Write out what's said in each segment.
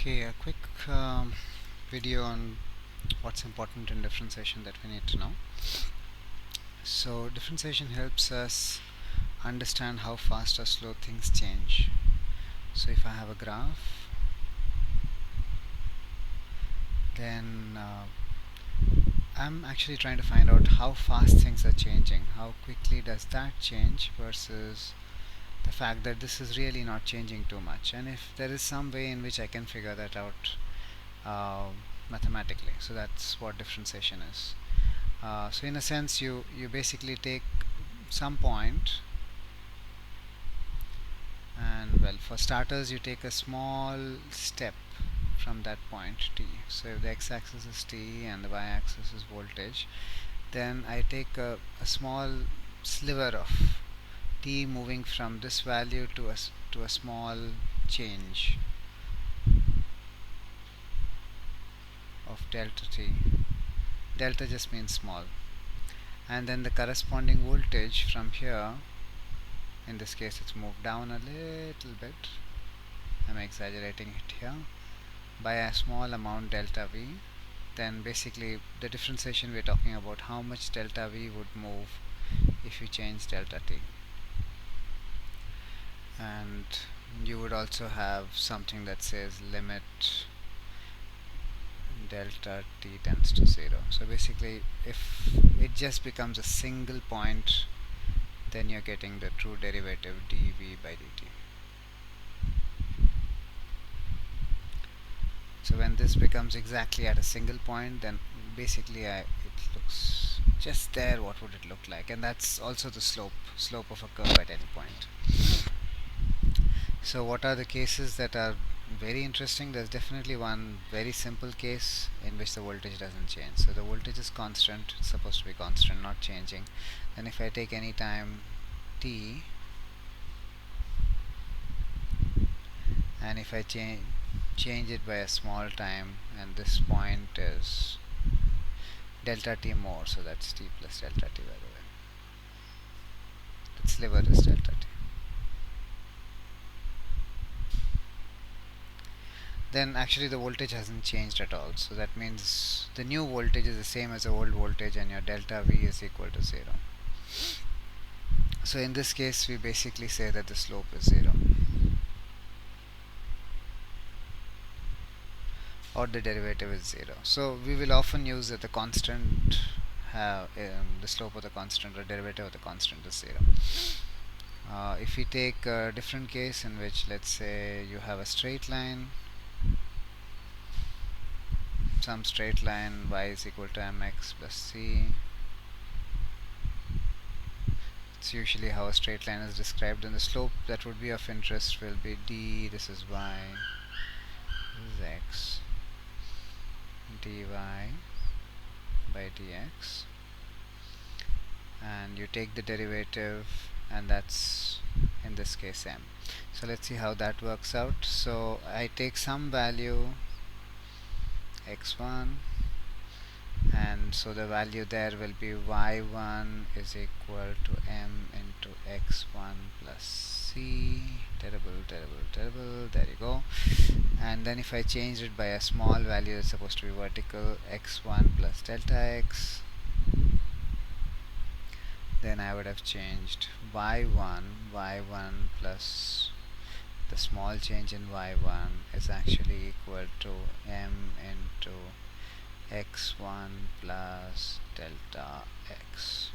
Okay, a quick video on what's important in differentiation that we need to know. So differentiation helps us understand how fast or slow things change. So if I have a graph, then I'm actually trying to find out how fast things are changing. How quickly does that change versus the fact that this is really not changing too much, and if there is some way in which I can figure that out uh, mathematically. So that's what differentiation is. So in a sense, you basically take some point, and well, for starters, you take a small step from that point t. So if the x-axis is t and the y-axis is voltage, then I take a small sliver of t moving from this value to a small change of delta t. Delta just means small, and then the corresponding voltage from here, in this case it's moved down a little bit, I'm exaggerating it here, by a small amount delta V. Then basically the differentiation we're talking about how much delta V would move if you change delta t. And you would also have something that says limit delta t tends to 0. So basically if it just becomes a single point, then you're getting the true derivative dv by dt. So when this becomes exactly at a single point, then basically it looks just there, what would it look like? And that's also the slope of a curve at any point. So what are the cases that are very interesting? There's definitely one very simple case in which the voltage doesn't change. So the voltage is constant, it's supposed to be constant, not changing. And if I take any time t, and if I change it by a small time, and this point is delta t more, so that's t plus delta t, by the way. That sliver is delta t. Then actually the voltage hasn't changed at all, so that means the new voltage is the same as the old voltage, and your delta V is equal to 0. So in this case we basically say that the slope is 0, or the derivative is 0. So we will often use that the constant the slope of the constant or derivative of the constant is 0. If we take a different case in which, let's say, you have a straight line, some straight line y is equal to mx plus c. It's usually how a straight line is described, and the slope that would be of interest will be d, this is y, this is x, dy by dx, and you take the derivative, and that's in this case m. So let's see how that works out. So I take some value x1, and so the value there will be y1 is equal to m into x1 plus c. Terrible, there you go. And then if I change it by a small value that's supposed to be vertical, x1 plus delta x, then I would have changed y1 plus the small change in y1 is actually equal to m into x1 plus delta x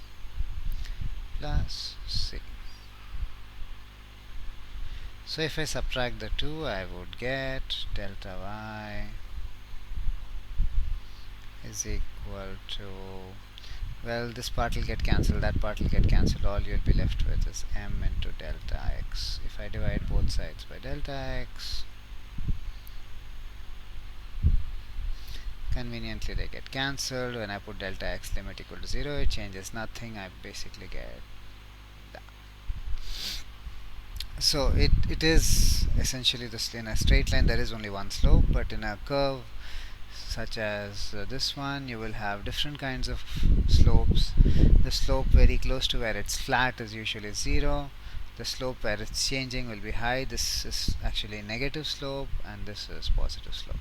plus c. So if I subtract the two, I would get delta y is equal to, well, this part will get cancelled, that part will get cancelled, all you'll be left with is m into delta x. If I divide both sides by delta x, conveniently they get cancelled. When I put delta x limit equal to 0, it changes nothing, I basically get that. So it is essentially this. In a straight line there is only one slope, but in a curve such as this one, you will have different kinds of slopes. The slope very close to where it's flat is usually 0. the slope where it's changing will be high. This is actually negative slope and this is positive slope.